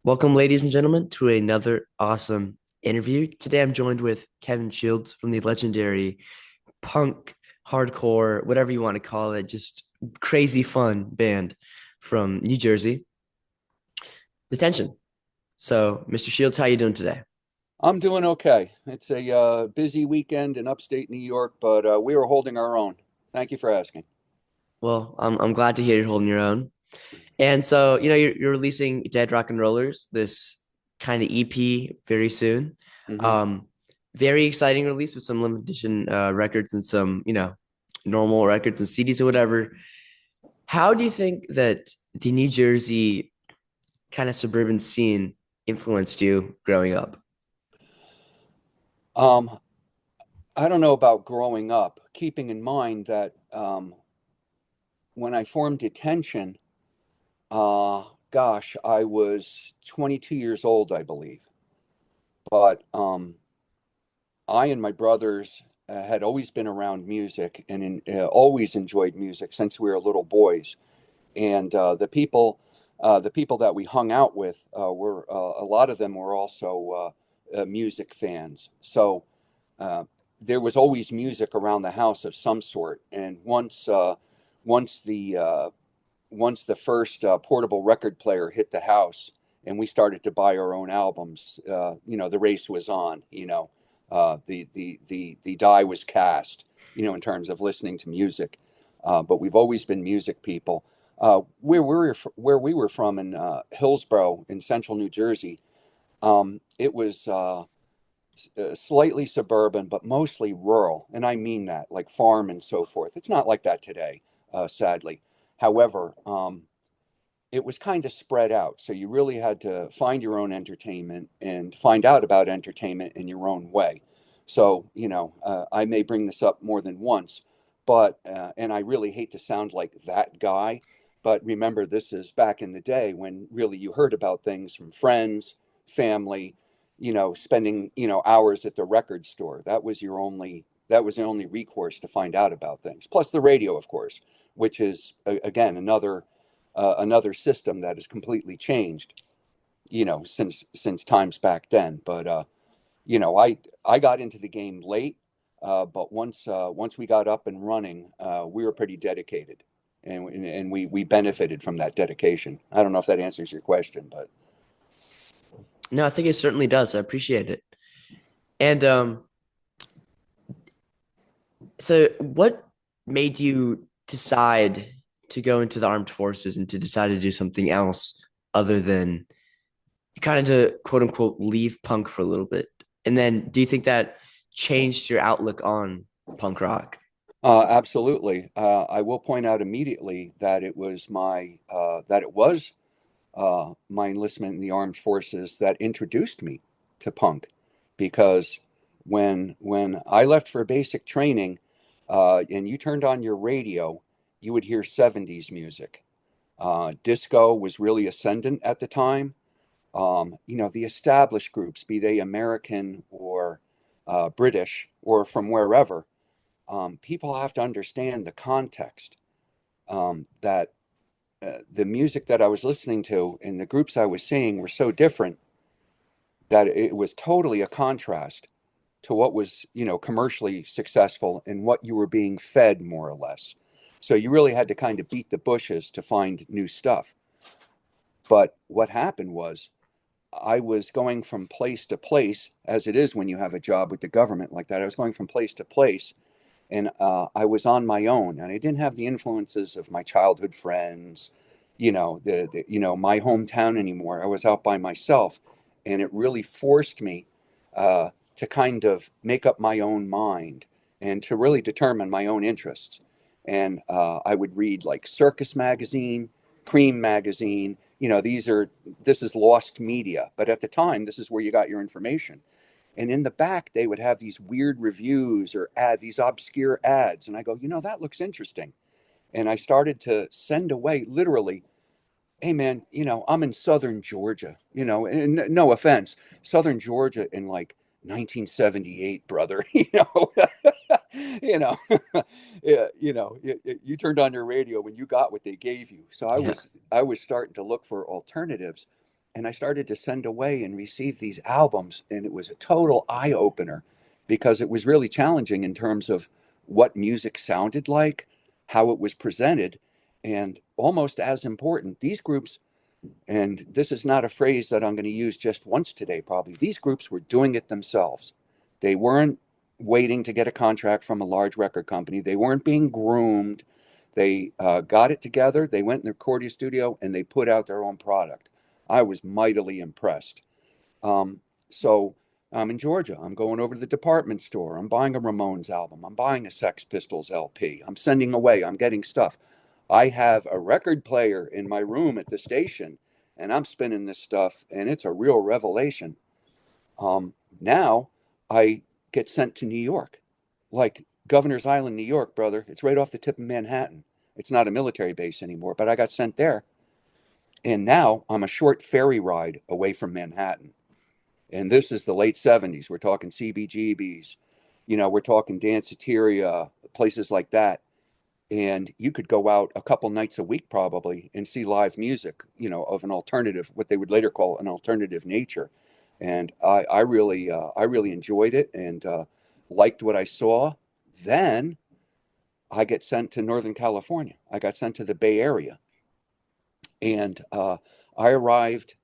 Welcome, ladies and gentlemen, to another awesome interview. Today I'm joined with Kevin Shields from the legendary punk, hardcore, whatever you want to call it, just crazy fun band from New Jersey, Detention. So, Mr. Shields, how you doing today? I'm doing okay. It's a busy weekend in upstate New York, but we are holding our own. Thank you for asking. Well, I'm glad to hear you're holding your own. And so, you're releasing Dead Rock and Rollers, this kind of EP very soon. hmm Um, Very exciting release with some limited edition records and some, normal records and CDs or whatever. How do you think that the New Jersey kind of suburban scene influenced you growing up? Um, I don't know about growing up, keeping in mind that when I formed Detention, uh, gosh, I was 22 years old, I believe. But I and my brothers had always been around music and always enjoyed music since we were little boys. And the people that we hung out with were a lot of them were also music fans. So uh, there was always music around the house of some sort. And once once the first portable record player hit the house, and we started to buy our own albums, the race was on. The die was cast. In terms of listening to music. But we've always been music people. Where we were from in Hillsborough in central New Jersey, it was slightly suburban, but mostly rural, and I mean that, like farm and so forth. It's not like that today, sadly. However, it was kind of spread out, so you really had to find your own entertainment and find out about entertainment in your own way. So, I may bring this up more than once, but and I really hate to sound like that guy, but remember, this is back in the day when really you heard about things from friends, family, spending, hours at the record store. That was the only recourse to find out about things. Plus the radio, of course, which is again another system that has completely changed, since times back then. But I got into the game late, but once we got up and running, we were pretty dedicated, and we benefited from that dedication. I don't know if that answers your question, but No, I think it certainly does. I appreciate it. And so what made you decide to go into the armed forces and to decide to do something else other than kind of to quote unquote leave punk for a little bit? And then do you think that changed your outlook on punk rock? absolutely. I will point out immediately that it was my enlistment in the armed forces that introduced me to punk, because when I left for basic training, and you turned on your radio, you would hear 70s music. Disco was really ascendant at the time. The established groups, be they American or British or from wherever, people have to understand the context, that the music that I was listening to and the groups I was seeing were so different that it was totally a contrast to what was, commercially successful and what you were being fed, more or less. So you really had to kind of beat the bushes to find new stuff. But what happened was I was going from place to place, as it is when you have a job with the government like that. I was going from place to place, and I was on my own, and I didn't have the influences of my childhood friends, my hometown anymore. I was out by myself, and it really forced me to kind of make up my own mind and to really determine my own interests. And I would read like Circus Magazine, Cream Magazine. This is lost media, but at the time, this is where you got your information. And in the back, they would have these weird reviews or these obscure ads. And I go, that looks interesting. And I started to send away literally, hey man, I'm in Southern Georgia, and no offense, Southern Georgia in like 1978, brother, you know, yeah, you turned on your radio when you got what they gave you. So Yeah. I was starting to look for alternatives. and I started to send away and receive these albums, and it was a total eye opener because it was really challenging in terms of what music sounded like, how it was presented, and almost as important, these groups, and this is not a phrase that I'm going to use just once today, probably, these groups were doing it themselves. They weren't waiting to get a contract from a large record company, they weren't being groomed. They got it together, they went in their recording studio, and they put out their own product. I was mightily impressed. Um, so I'm in Georgia. I'm going over to the department store. I'm buying a Ramones album. I'm buying a Sex Pistols LP. I'm sending away. I'm getting stuff. I have a record player in my room at the station, and I'm spinning this stuff, and it's a real revelation. Now I get sent to New York, like Governor's Island, New York, brother. It's right off the tip of Manhattan. It's not a military base anymore, but I got sent there. And now I'm a short ferry ride away from Manhattan. And this is the late 70s. We're talking CBGBs, we're talking Danceteria, places like that. And you could go out a couple nights a week probably and see live music, of an alternative, what they would later call an alternative nature. And I really enjoyed it and liked what I saw. Then I get sent to Northern California. I got sent to the Bay Area. And I arrived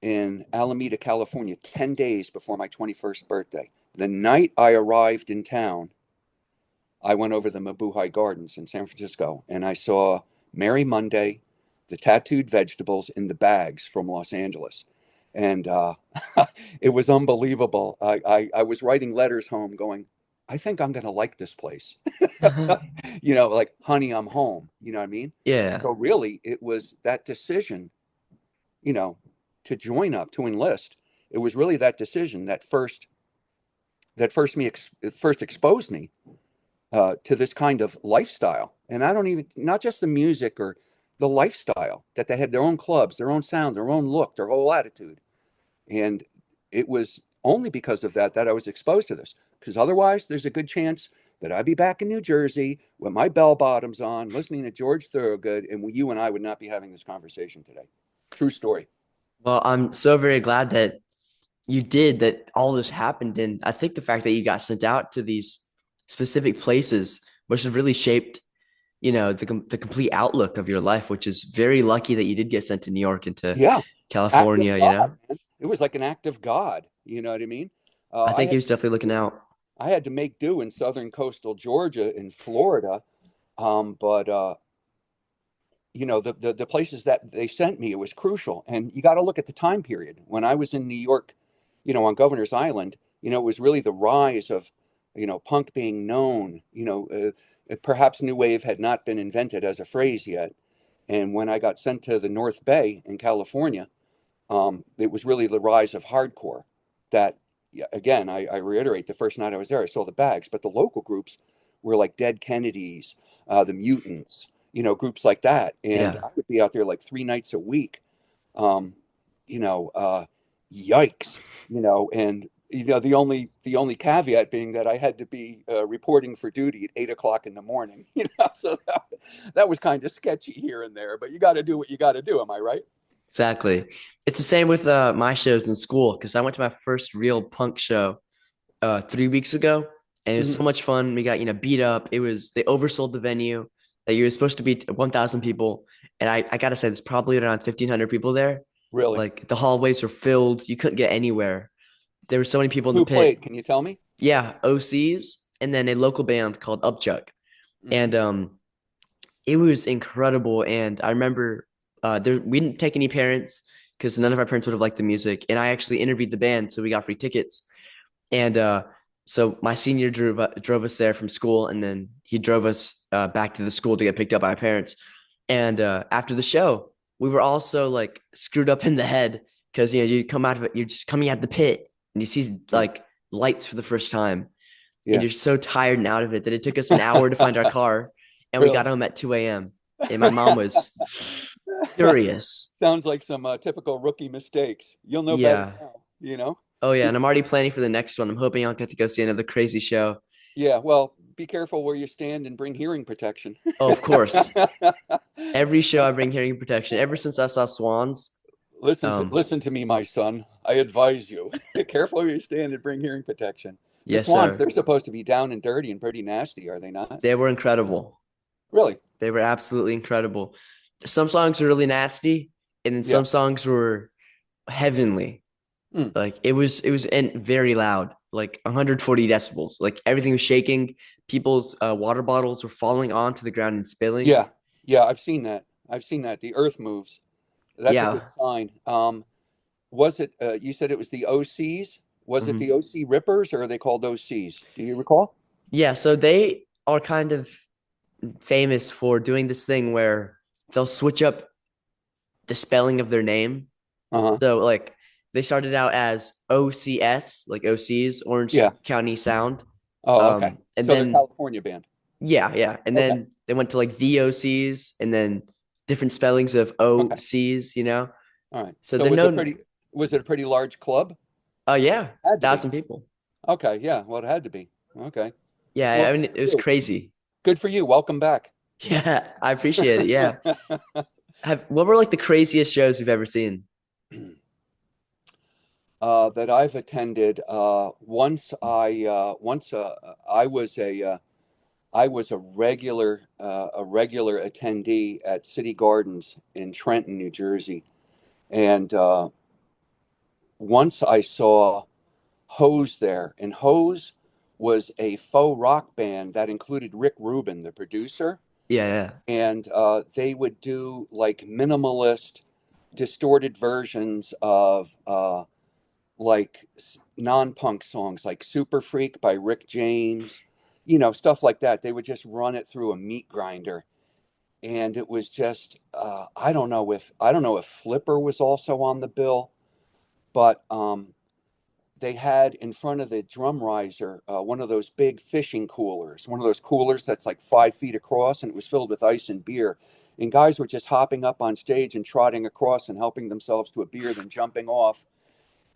in Alameda, California, 10 days before my 21st birthday. The night I arrived in town, I went over the Mabuhay Gardens in San Francisco and I saw Mary Monday, the Tattooed Vegetables in the Bags from Los Angeles. And it was unbelievable. I was writing letters home going, I think I'm going to like this place. Like, honey, I'm home. You know what I mean? Yeah. So really, it was that decision, you know, to join up, to enlist. It was really that decision that first exposed me to this kind of lifestyle. And I don't even, not just the music or the lifestyle, that they had their own clubs, their own sound, their own look, their whole attitude. And it was only because of that that I was exposed to this. Because otherwise, there's a good chance that I'd be back in New Jersey with my bell bottoms on, listening to George Thorogood, and you and I would not be having this conversation today. True story. Well, I'm so very glad that you did that all this happened. And I think the fact that you got sent out to these specific places must have really shaped, the complete outlook of your life, which is very lucky that you did get sent to New York and to Yeah, act of California, you God, know? man. It was like an act of God. You know what I mean? Uh, I I think he had was definitely looking out. I had to make do in southern coastal Georgia and Florida, but the places that they sent me, it was crucial. And you got to look at the time period when I was in New York, on Governor's Island. It was really the rise of, punk being known. Perhaps new wave had not been invented as a phrase yet. And when I got sent to the North Bay in California, it was really the rise of hardcore that, yeah, again, I reiterate, the first night I was there, I saw the Bags, but the local groups were like Dead Kennedys, the Mutants, groups like that. And Yeah. I would be out there like 3 nights a week. Um, you know, uh, Yikes, and the only caveat being that I had to be reporting for duty at 8 o'clock in the morning. So that was kind of sketchy here and there. But you got to do what you got to do. Am I right? Exactly. It's the same with my shows in school because I went to my first real punk show 3 weeks ago, and it was Mhm. so much fun. We got beat up. They oversold the venue that you were supposed to be 1,000 people, and I gotta say there's probably around 1,500 people there. Really? Like the hallways were filled. You couldn't get anywhere. There were so many people in the Who pit. played? Can you tell me? Yeah, OCs, and then a local band called Upchuck, Hmm. and it was incredible. And I remember we didn't take any parents because none of our parents would have liked the music. And I actually interviewed the band, so we got free tickets. And so my senior drove us there from school, and then he drove us back to the school to get picked up by our parents. And after the show, we were also like screwed up in the head because you come out of it, you're just coming out the pit, and you see Yeah. like lights for the first time, and Yeah. you're so tired and out of it that it took us an hour to find our car, and we got Really? home at 2 a.m. And my mom was furious. Sounds like some typical rookie mistakes. You'll know better Yeah. now. Oh yeah, Be- and I'm already planning for the next one. I'm hoping I'll get to go see another crazy show. yeah, well, be careful where you stand and bring hearing protection. Oh, of course. Every show I bring hearing protection. Ever since I saw Swans, Um, listen to me, my son. I advise you. Careful where you stand and bring hearing protection. The yes, Swans, sir. they're supposed to be down and dirty and pretty nasty, are they not? They were incredible. Really? They were absolutely incredible. Some songs were really nasty, and then Yeah. some songs were heavenly. Hmm. Like it was and very loud, like 140 decibels. Like everything was shaking. People's water bottles were falling onto the ground and spilling. Yeah. Yeah, I've seen that. I've seen that. The earth moves. That's a good Yeah. sign. Was it, you said it was the OCs? Was it Hmm. the OC Rippers or are they called OCs? Do you recall? Yeah. So they are kind of famous for doing this thing where they'll switch up the spelling of their name. Uh-huh. So like they started out as OCS, like OC's Orange Yeah. County Sound. Oh, okay. And So they're then California band. yeah, yeah. And Okay. then they went to like the OC's and then different spellings of Okay. OC's, you know? All right. So So they're known, was it a pretty large club? oh yeah, Had to be. 1,000 people. Okay. Yeah. Well, it had to be. Okay. Yeah, Well, I mean good it for was you. crazy. Good for you. Welcome back. Yeah, I appreciate it. Yeah. What were like the craziest shows you've ever seen? That I've attended. I was a regular attendee at City Gardens in Trenton, New Jersey, and once I saw Hose there, and Hose was a faux rock band that included Rick Rubin, the producer, Yeah, yeah. and they would do like minimalist, distorted versions of like non-punk songs like Super Freak by Rick James, stuff like that. They would just run it through a meat grinder. And it was just I don't know if Flipper was also on the bill, but they had in front of the drum riser one of those big fishing coolers, one of those coolers that's like 5 feet across, and it was filled with ice and beer. And guys were just hopping up on stage and trotting across and helping themselves to a beer, then jumping off.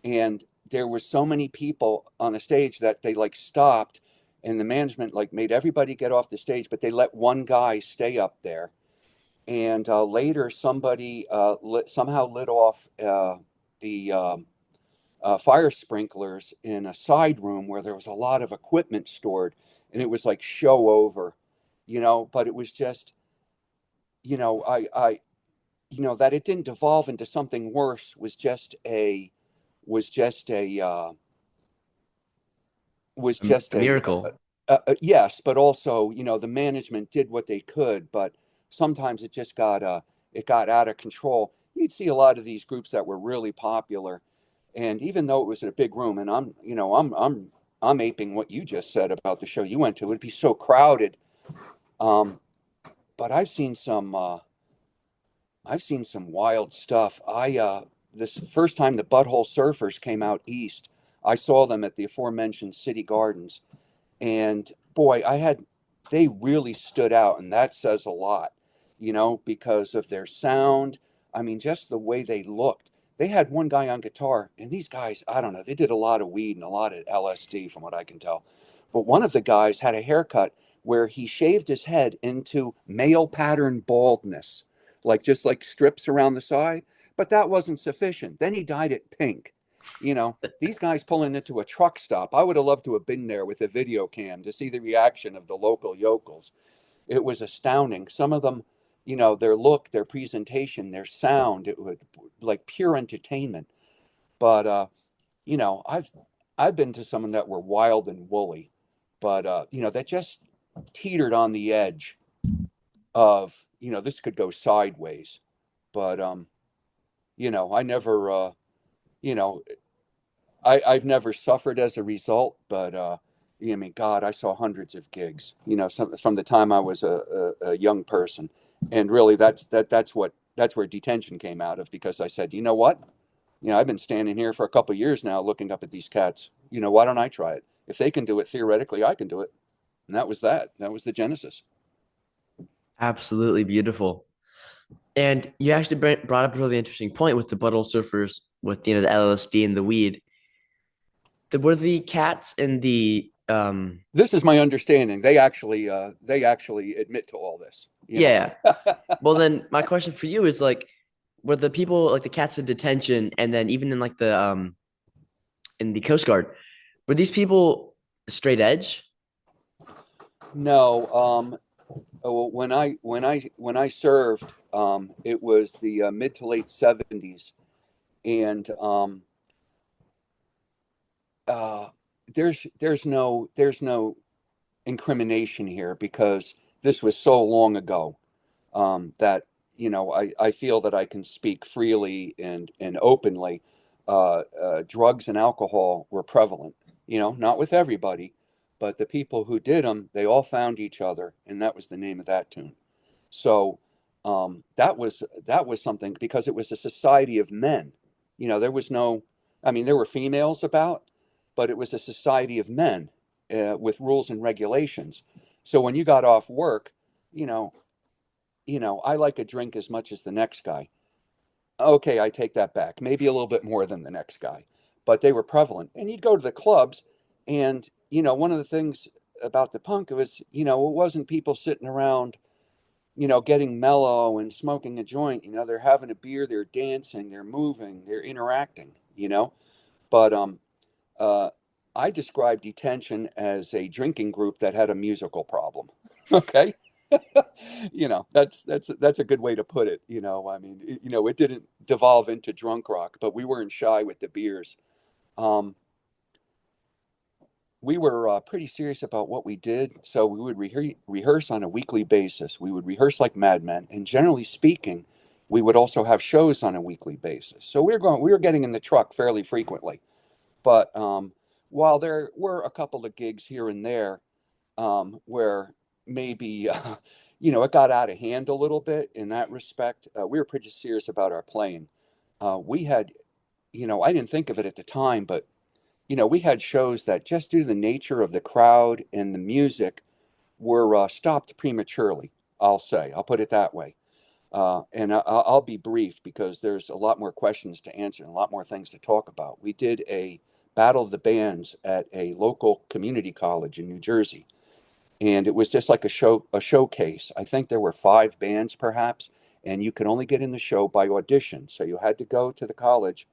And there were so many people on the stage that they like stopped, and the management like made everybody get off the stage, but they let one guy stay up there. And later somebody somehow lit off the fire sprinklers in a side room where there was a lot of equipment stored, and it was like show over, but it was just, you know I that it didn't devolve into something worse was just a was just A miracle. yes, but also, the management did what they could, but sometimes it got out of control. You'd see a lot of these groups that were really popular, and even though it was in a big room, and I'm aping what you just said about the show you went to. It'd be so crowded. Um, but I've seen some wild stuff. This first time the Butthole Surfers came out east, I saw them at the aforementioned City Gardens, and boy, they really stood out, and that says a lot, because of their sound. I mean, just the way they looked. They had one guy on guitar, and these guys, I don't know, they did a lot of weed and a lot of LSD, from what I can tell. But one of the guys had a haircut where he shaved his head into male pattern baldness, like just like strips around the side. But that wasn't sufficient. Then he dyed it pink. These guys pulling into a truck stop. I would have loved to have been there with a video cam to see the reaction of the local yokels. It was astounding. Some of them, their look, their presentation, their sound, it would like pure entertainment. But I've been to some that were wild and woolly, but that just teetered on the edge of, this could go sideways. But I never you know, I've never suffered as a result, but I mean, God, I saw hundreds of gigs, from the time I was a young person, and really that's where detention came out of, because I said, you know what, I've been standing here for a couple of years now, looking up at these cats. Why don't I try it? If they can do it theoretically, I can do it, and that was that. That was the genesis. Absolutely beautiful. And you actually brought up a really interesting point with the butthole surfers with the LSD and the weed. Were the cats and the This is my understanding. They actually admit to all this. yeah. Well then my question for you is like were the people like the cats in detention, and then even in like the in the Coast Guard, were these people straight edge? No, when I served, it was the mid to late '70s, and uh, there's no incrimination here because this was so long ago, that I feel that I can speak freely and openly. Drugs and alcohol were prevalent, not with everybody, but the people who did them, they all found each other, and that was the name of that tune. So that was something because it was a society of men. There was no, I mean, there were females about, but it was a society of men, with rules and regulations. So when you got off work, you know, I like a drink as much as the next guy. Okay, I take that back. Maybe a little bit more than the next guy, but they were prevalent. And you'd go to the clubs, and one of the things about the punk was, it wasn't people sitting around, getting mellow and smoking a joint. They're having a beer, they're dancing, they're moving, they're interacting. But uh, I describe Detention as a drinking group that had a musical problem. Okay. That's a good way to put it. I mean, it didn't devolve into drunk rock, but we weren't shy with the beers. Um, we were pretty serious about what we did, so we would rehearse on a weekly basis. We would rehearse like madmen, and generally speaking, we would also have shows on a weekly basis. So we were getting in the truck fairly frequently. But while there were a couple of gigs here and there, where maybe it got out of hand a little bit in that respect, we were pretty serious about our playing. We had, I didn't think of it at the time, but we had shows that just due to the nature of the crowd and the music were stopped prematurely. I'll put it that way. And I'll be brief because there's a lot more questions to answer and a lot more things to talk about. We did a battle of the bands at a local community college in New Jersey, and it was just like a showcase. I think there were 5 bands perhaps, and you could only get in the show by audition. So you had to go to the college,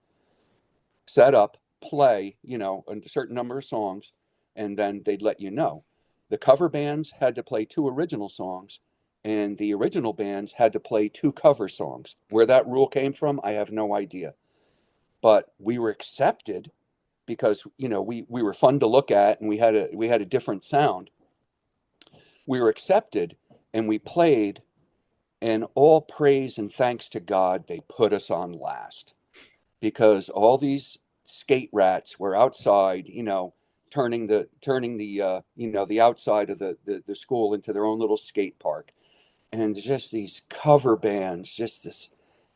set up, play, a certain number of songs, and then they'd let you know. The cover bands had to play 2 original songs, and the original bands had to play 2 cover songs. Where that rule came from, I have no idea. But we were accepted because we were fun to look at, and we had a different sound. We were accepted, and we played, and all praise and thanks to God, they put us on last because all these skate rats were outside, turning the outside of the school into their own little skate park, and just these cover bands, just this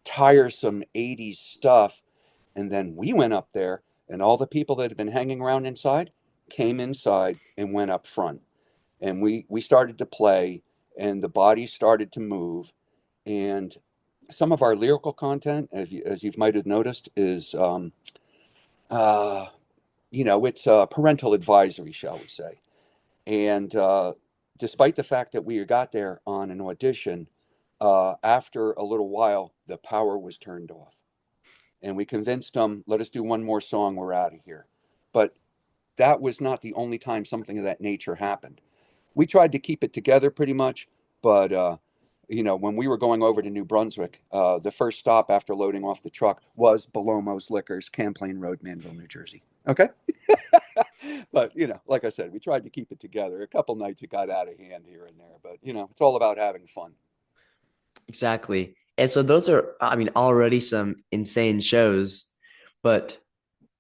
tiresome '80s stuff. And then we went up there, and all the people that had been hanging around inside came inside and went up front, and we started to play, and the bodies started to move, and some of our lyrical content, as you might have noticed, is uh, it's a parental advisory, shall we say. And despite the fact that we got there on an audition, after a little while, the power was turned off. And we convinced them, let us do one more song, we're out of here. But that was not the only time something of that nature happened. We tried to keep it together pretty much, but when we were going over to New Brunswick, the first stop after loading off the truck was Belomo's Liquors, Camplain Road, Manville, New Jersey. Okay. But like I said, we tried to keep it together. A couple nights it got out of hand here and there, but it's all about having fun. Exactly. And so those are, I mean, already some insane shows. But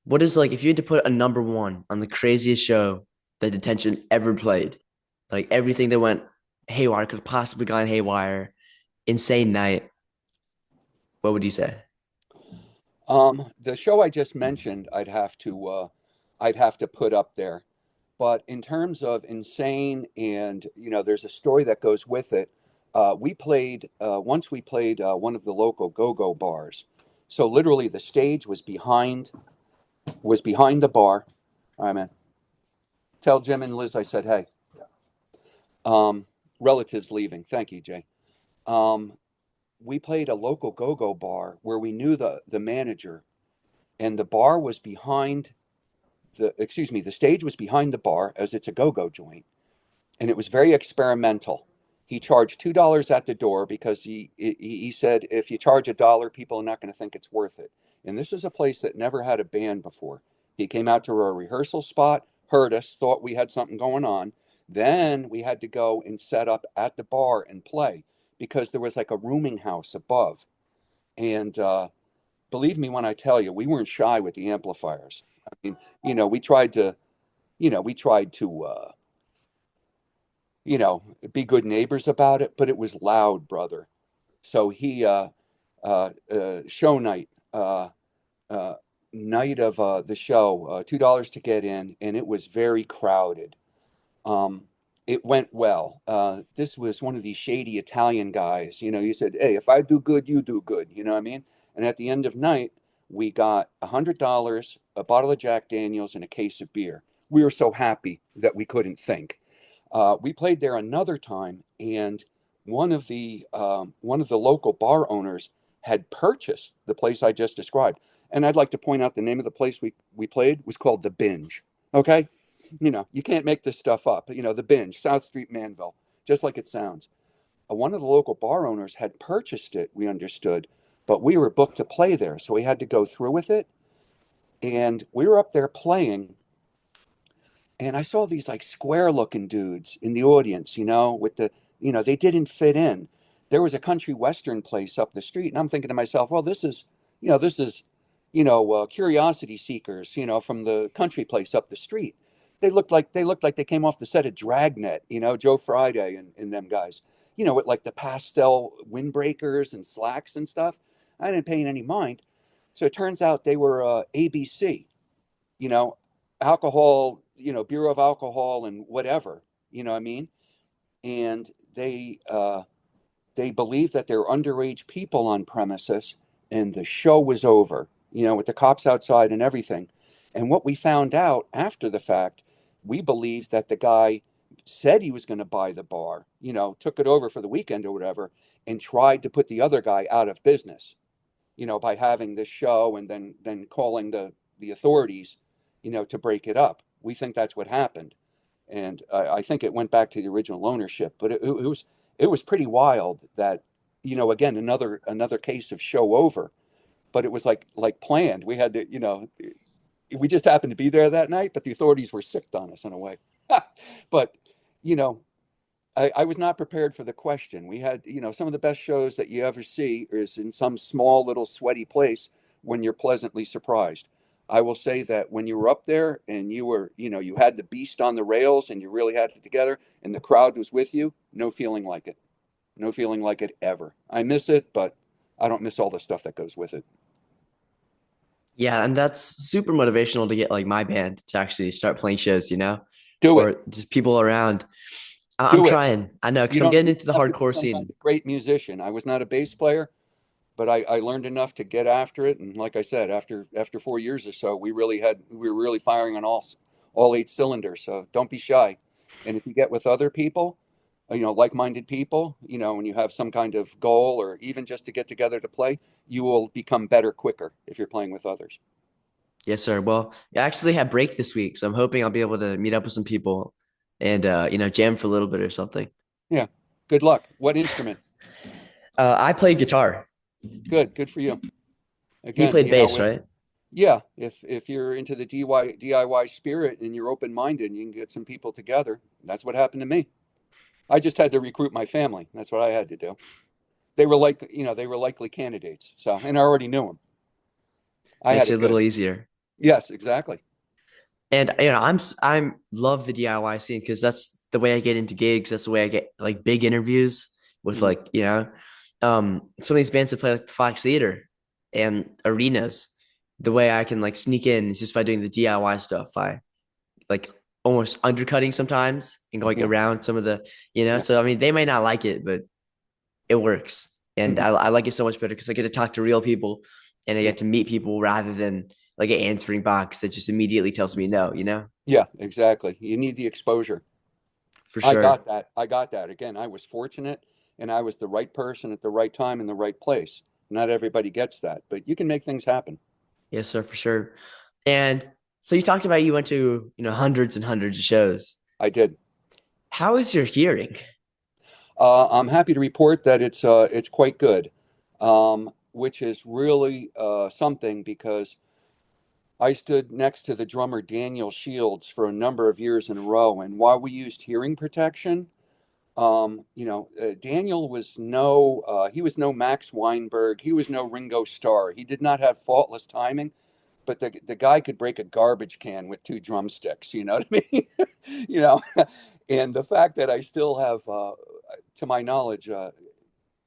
what is like if you had to put a number one on the craziest show that Detention ever played, like everything that went haywire could have possibly gone haywire, insane night, what would you say? The show I just mentioned, I'd have to put up there. But in terms of insane, and there's a story that goes with it. We played once. We played one of the local go-go bars. So literally, the stage was behind the bar. All right, man. Tell Jim and Liz I said hey. Um, Relatives leaving. Thank you, Jay. Um, we played a local go-go bar where we knew the manager, and the bar was behind the stage was behind the bar, as it's a go-go joint, and it was very experimental. He charged $2 at the door because he said if you charge $1, people are not going to think it's worth it. And this is a place that never had a band before. He came out to our rehearsal spot, heard us, thought we had something going on. Then we had to go and set up at the bar and play because there was like a rooming house above. And believe me when I tell you, we weren't shy with the amplifiers. I mean, we tried to, we tried to be good neighbors about it, but it was loud, brother. So he, show night, uh, night of the show, $2 to get in, and it was very crowded. Um, it went well. This was one of these shady Italian guys. He said, "Hey, if I do good, you do good." You know what I mean? And at the end of night, we got $100, a bottle of Jack Daniels, and a case of beer. We were so happy that we couldn't think. We played there another time, and one of the local bar owners had purchased the place I just described. And I'd like to point out the name of the place we played was called The Binge. Okay, you can't make this stuff up. The Binge, South Street, Manville, just like it sounds. One of the local bar owners had purchased it. We understood, but we were booked to play there, so we had to go through with it. And we were up there playing, and I saw these like square looking dudes in the audience, with they didn't fit in. There was a country western place up the street, and I'm thinking to myself, well, this is curiosity seekers, from the country place up the street. They looked like they came off the set of Dragnet, Joe Friday and them guys, with like the pastel windbreakers and slacks and stuff. I didn't pay any mind. So it turns out they were ABC, you know, alcohol, Bureau of Alcohol and whatever, you know what I mean? And they believed that there were underage people on premises, and the show was over, with the cops outside and everything. And what we found out after the fact, we believed that the guy said he was going to buy the bar, took it over for the weekend or whatever, and tried to put the other guy out of business, by having this show and then calling the authorities, to break it up. We think that's what happened, and I think it went back to the original ownership. But it was pretty wild that, again, another case of show over, but it was like planned. We had to, we just happened to be there that night, but the authorities were sicked on us in a way. But you know, I was not prepared for the question. We had, some of the best shows that you ever see is in some small little sweaty place when you're pleasantly surprised. I will say that when you were up there and you were, you had the beast on the rails and you really had it together and the crowd was with you, no feeling like it. No feeling like it ever. I miss it, but I don't miss all the stuff that goes with it. Yeah, and that's super motivational to get like my band to actually start playing shows, Do it. or just people around. I'm Do it. trying. I know because You I'm don't getting even into the have to be hardcore some kind scene. of great musician. I was not a bass player, but I learned enough to get after it. And like I said, after 4 years or so, we were really firing on all eight cylinders. So don't be shy. And if you get with other people, like-minded people, when you have some kind of goal or even just to get together to play, you will become better quicker if you're playing with others. Yes, sir. Well, I actually have break this week, so I'm hoping I'll be able to meet up with some people and jam for a little bit or something. Yeah. Good luck. What instrument? I play guitar. Good. Good for you. He Again, played bass, right? yeah, if you're into the DIY spirit and you're open-minded and you can get some people together, that's what happened to me. I just had to recruit my family. That's what I had to do. They were likely candidates. So, and I already knew them. I had Makes it it a little good. easier. Yes, exactly. And I'm love the DIY scene because that's the way I get into gigs. That's the way I get like big interviews with Mhm. like some of these bands that play like Fox Theater and arenas. The way I can like sneak in is just by doing the DIY stuff. By like almost undercutting sometimes and going Yeah, around some of the yeah. So I mean they may not like it, but it works, and Hmm. I like it so much better because I get to talk to real people and I Yeah, get to meet people rather than like an answering box that just immediately tells me no. yeah, exactly. You need the exposure. For I sure. got that. I got that. Again, I was fortunate. and I was the right person at the right time in the right place. Not everybody gets that, but you can make things happen. Yes, sir, for sure. And so you talked about you went to, hundreds and hundreds of shows. I did. How is your hearing? I'm happy to report that it's quite good, which is really something because I stood next to the drummer Daniel Shields for a number of years in a row, and while we used hearing protection, Daniel was he was no Max Weinberg, he was no Ringo Starr. He did not have faultless timing, but the guy could break a garbage can with two drumsticks. You know what I mean? you know, and the fact that I still have, to my knowledge,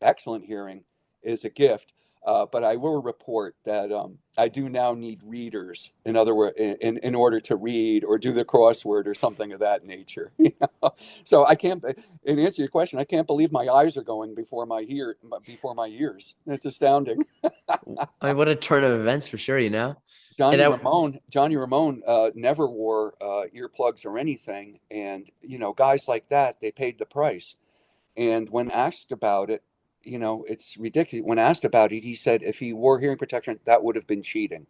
excellent hearing is a gift. But I will report that I do now need readers. In other words, in order to read or do the crossword or something of that nature. So I can't. In answer to your question, I can't believe my eyes are going before my ears. It's astounding. I mean, what a turn of events for sure, you know? And Johnny Ramone never wore earplugs or anything, and guys like that, they paid the price. And when asked about it, it's ridiculous. When asked about it, he said if he wore hearing protection, that would have been cheating.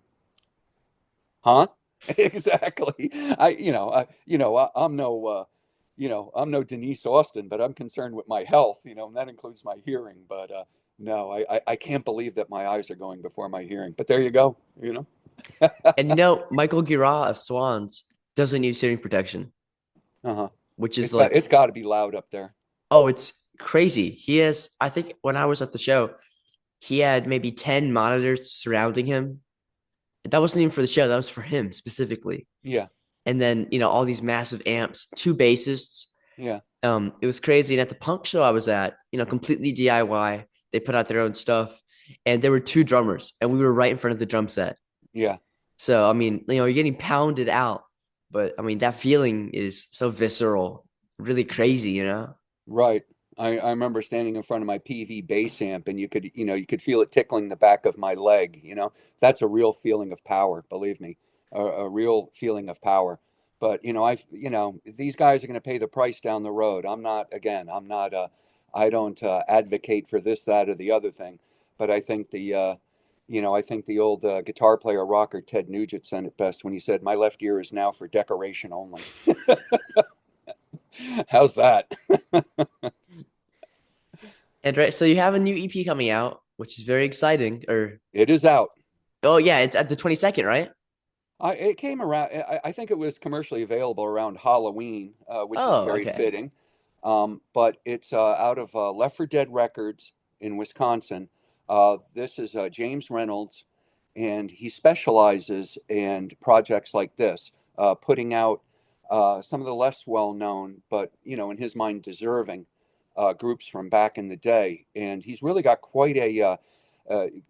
Huh? Exactly. I'm no Denise Austin, but I'm concerned with my health, and that includes my hearing. But no, I can't believe that my eyes are going before my hearing. But there you go. and Michael Gira of Swans doesn't use hearing protection, Uh-huh. which is It's like, got to be loud up there. oh, it's crazy. He has, I think when I was at the show, he had maybe 10 monitors surrounding him. That wasn't even for the show, that was for him specifically. Yeah, And then, all these massive amps, two bassists. yeah, It was crazy. And at the punk show I was at, completely DIY, they put out their own stuff. And there were two drummers, and we were right in front of the drum set. yeah. So, I mean, you're getting pounded out, but I mean, that feeling is so visceral, really crazy. Right. I remember standing in front of my PV bass amp, and you could feel it tickling the back of my leg. That's a real feeling of power, believe me, a real feeling of power. But these guys are going to pay the price down the road. I'm not I don't advocate for this, that, or the other thing. But I think the old guitar player rocker Ted Nugent said it best when he said, "My left ear is now for decoration only." How's that? And right, so you have a new EP coming out, which is very exciting. Or, It is out. oh, yeah, it's at the 22nd, right? It came around. I think it was commercially available around Halloween, which is Oh, very okay. fitting. But it's out of Left for Dead Records in Wisconsin. This is James Reynolds, and he specializes in projects like this, putting out some of the less well-known, but in his mind, deserving groups from back in the day. And he's really got quite a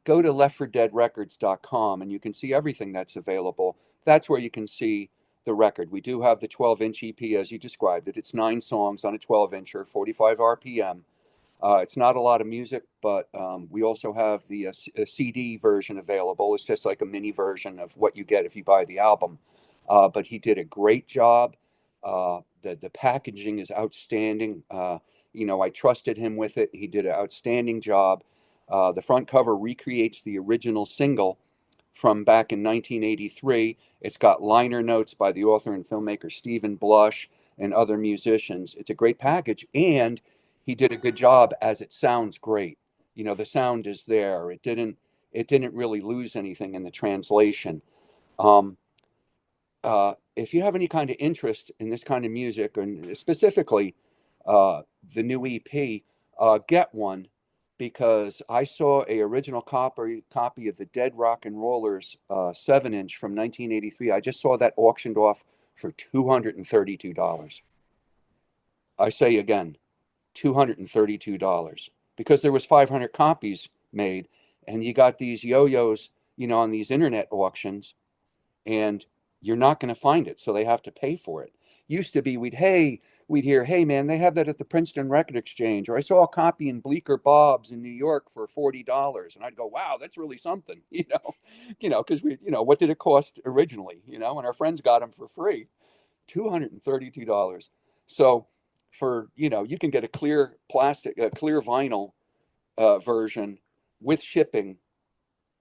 go to leftfordeadrecords.com and you can see everything that's available. That's where you can see the record. We do have the 12-inch EP as you described it. It's 9 songs on a 12-incher, 45 RPM. It's not a lot of music, but we also have the CD version available. It's just like a mini version of what you get if you buy the album. But he did a great job. The packaging is outstanding. I trusted him with it. He did an outstanding job. The front cover recreates the original single from back in 1983. It's got liner notes by the author and filmmaker Stephen Blush and other musicians. It's a great package, and he did a good job as it sounds great. The sound is there. It didn't really lose anything in the translation. Um, if you have any kind of interest in this kind of music, and specifically the new EP, get one because I saw a original copy of the Dead Rock and Rollers 7-inch from 1983. I just saw that auctioned off for $232. I say again, $232 because there was 500 copies made, and you got these yo-yos, on these internet auctions, and you're not going to find it, so they have to pay for it. Used to be we'd hear, hey man, they have that at the Princeton Record Exchange, or I saw a copy in Bleecker Bob's in New York for $40, and I'd go, wow, that's really something, because what did it cost originally, and our friends got them for free, $232. So for, you can get a clear vinyl version with shipping,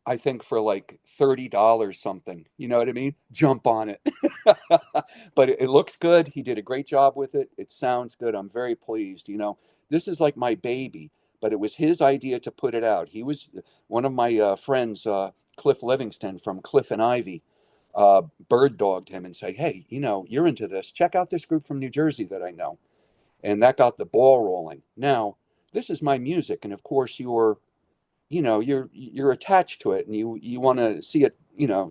I think for like $30 something. You know what I mean? Jump on it. But it looks good. He did a great job with it. It sounds good. I'm very pleased. This is like my baby, but it was his idea to put it out. He was one of my friends, Cliff Livingston from Cliff and Ivy, bird dogged him and say, "Hey, you're into this. Check out this group from New Jersey that I know." And that got the ball rolling. Now, this is my music, and of course, you're attached to it, and you want to see it,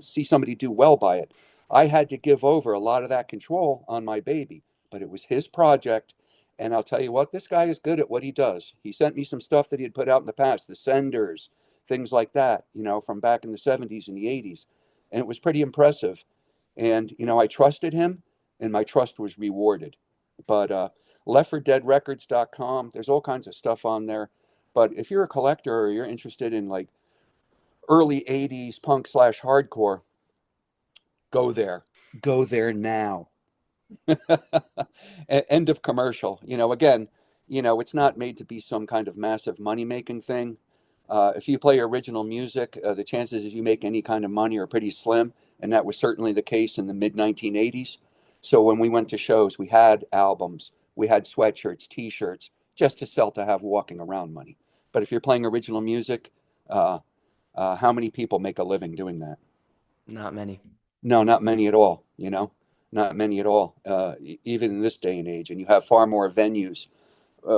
see somebody do well by it. I had to give over a lot of that control on my baby, but it was his project. And I'll tell you what, this guy is good at what he does. He sent me some stuff that he had put out in the past, the senders, things like that, from back in the 70s and the 80s, and it was pretty impressive. And I trusted him, and my trust was rewarded. But leftfordeadrecords.com, there's all kinds of stuff on there. But if you're a collector or you're interested in like early 80s punk slash hardcore, go there. Go there now. End of commercial. Again, it's not made to be some kind of massive money making thing. If you play original music, the chances of you make any kind of money are pretty slim. And that was certainly the case in the mid 1980s. So when we went to shows, we had albums, we had sweatshirts, t shirts, just to sell to have walking around money. But if you're playing original music, uh, how many people make a living doing that? Not many. No, not many at all, not many at all, even in this day and age. And you have far more venues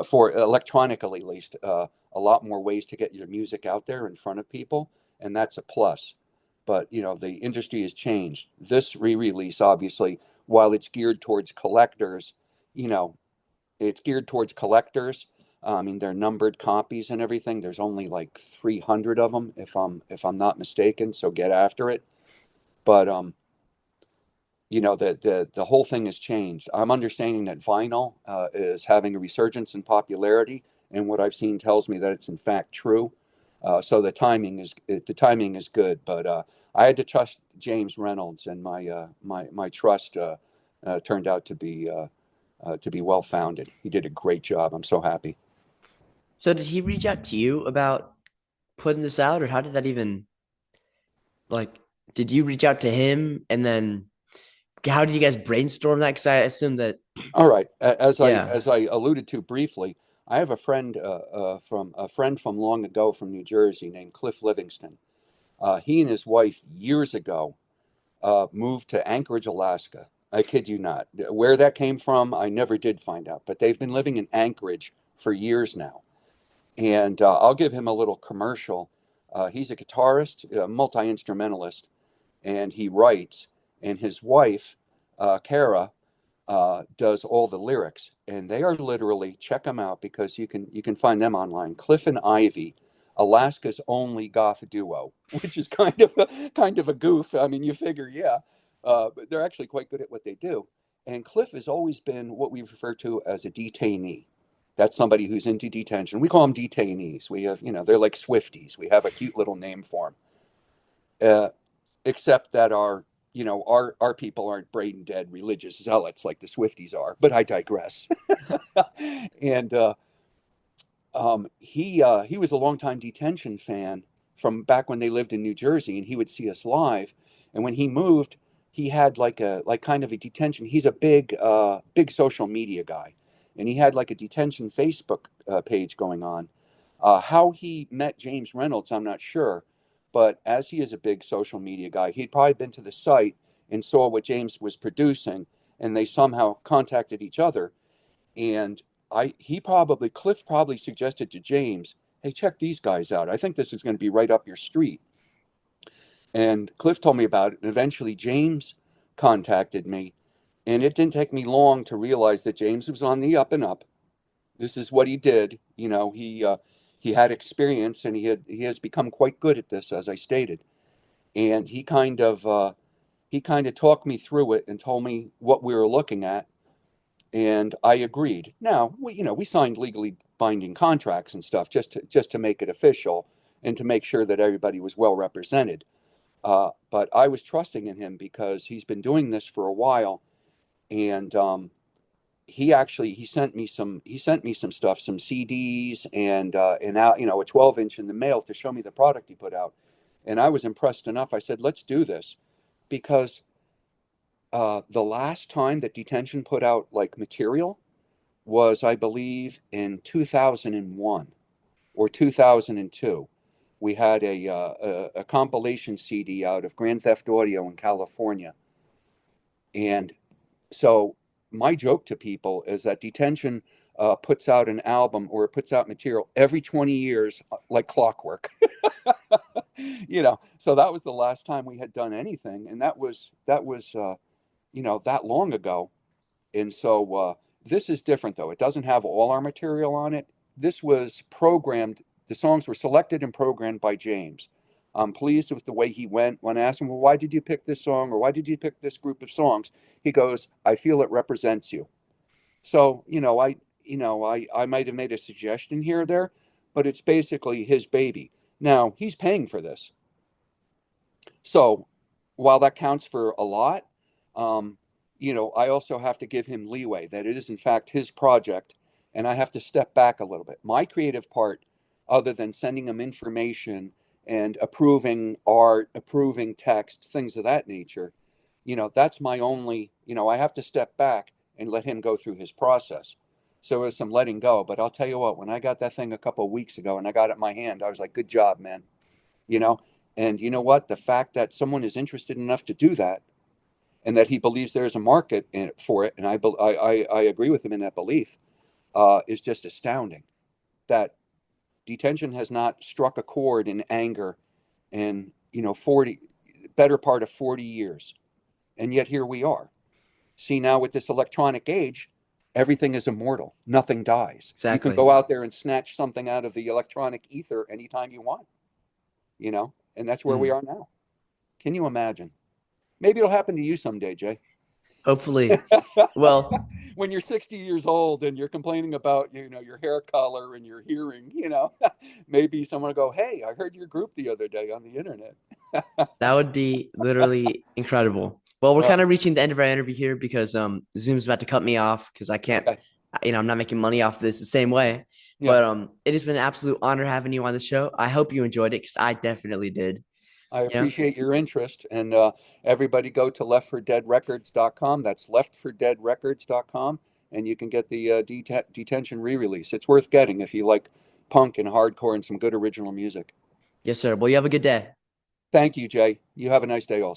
for electronically at least, a lot more ways to get your music out there in front of people. And that's a plus. But, the industry has changed. This re-release, obviously, while it's geared towards collectors, you know, it's geared towards collectors. I mean, they're numbered copies and everything. There's only like 300 of them, if I'm not mistaken. So get after it. But the whole thing has changed. I'm understanding that vinyl is having a resurgence in popularity, and what I've seen tells me that it's in fact true. So the timing is good. But I had to trust James Reynolds, and my trust turned out to be well founded. He did a great job. I'm so happy. So did he reach out to you about putting this out, or how did that even like? Did you reach out to him, and then how did you guys brainstorm that? Because I assume that, All right. As I yeah. as I alluded to briefly, I have a friend from long ago from New Jersey named Cliff Livingston. He and his wife years ago moved to Anchorage, Alaska. I kid you not. Where that came from, I never did find out. But they've been living in Anchorage for years now. And I'll give him a little commercial. He's a guitarist, a multi-instrumentalist, and he writes. And his wife, Kara, does all the lyrics, and they are literally, check them out because you can find them online. Cliff and Ivy, Alaska's only goth duo, which is kind of a goof. I mean, you figure, yeah, but they're actually quite good at what they do. And Cliff has always been what we refer to as a detainee. That's somebody who's into detention. We call them detainees. We have, they're like Swifties. We have a cute little name for them. Except that our people aren't brain dead religious zealots like the Swifties are. But I digress. And he was a longtime Detention fan from back when they lived in New Jersey, and he would see us live. And when he moved, he had like kind of a Detention. He's a big social media guy, and he had like a Detention Facebook page going on. How he met James Reynolds, I'm not sure, but as he is a big social media guy, he'd probably been to the site and saw what James was producing, and they somehow contacted each other. And Cliff probably suggested to James, "Hey, check these guys out. I think this is going to be right up your street." And Cliff told me about it, and eventually James contacted me, and it didn't take me long to realize that James was on the up and up. This is what he did. He had experience, and he has become quite good at this, as I stated. And he kind of talked me through it and told me what we were looking at, and I agreed. Now we signed legally binding contracts and stuff just to make it official and to make sure that everybody was well represented. But I was trusting in him because he's been doing this for a while, and he sent me some stuff, some CDs, and out, a 12-inch in the mail to show me the product he put out. And I was impressed enough. I said, let's do this, because the last time that Detention put out like material was, I believe, in 2001 or 2002. We had a compilation CD out of Grand Theft Audio in California. And so my joke to people is that Detention puts out an album, or it puts out material every 20 years, like clockwork. So that was the last time we had done anything, and that was that long ago. And so this is different, though. It doesn't have all our material on it. This was programmed. The songs were selected and programmed by James. I'm pleased with the way he went. When I asked him, well, why did you pick this song, or why did you pick this group of songs? He goes, I feel it represents you. So, I might have made a suggestion here or there, but it's basically his baby. Now, he's paying for this. So while that counts for a lot, um, I also have to give him leeway that it is, in fact, his project, and I have to step back a little bit. My creative part, other than sending him information and approving art, approving text, things of that nature, that's my only, I have to step back and let him go through his process. So there's some letting go. But I'll tell you what, when I got that thing a couple of weeks ago and I got it in my hand, I was like, good job, man. You know, and you know what? The fact that someone is interested enough to do that, and that he believes there's a market for it, and I agree with him in that belief, is just astounding. That Detention has not struck a chord in anger in 40 better part of 40 years, and yet here we are. See, now with this electronic age, everything is immortal. Nothing dies. You can Exactly. go out there and snatch something out of the electronic ether anytime you want. And that's where we Mm. are now. Can you imagine? Maybe it'll happen to you someday, Jay. Hopefully. Well, When you're 60 years old and you're complaining about, your hair color and your hearing, maybe someone will go, hey, I heard your group the other day on the internet. that would be literally incredible. Well, we're kind Oh, of reaching the end of our interview here because Zoom's about to cut me off because I can't, okay. I'm not making money off this the same way. Yeah. But it has been an absolute honor having you on the show. I hope you enjoyed it because I definitely did. I You know? appreciate your interest. And everybody go to leftfordeadrecords.com. That's leftfordeadrecords.com. And you can get the Detention re release. It's worth getting if you like punk and hardcore and some good original music. Yes, sir. Well, you have a good day. Thank you, Jay. You have a nice day also.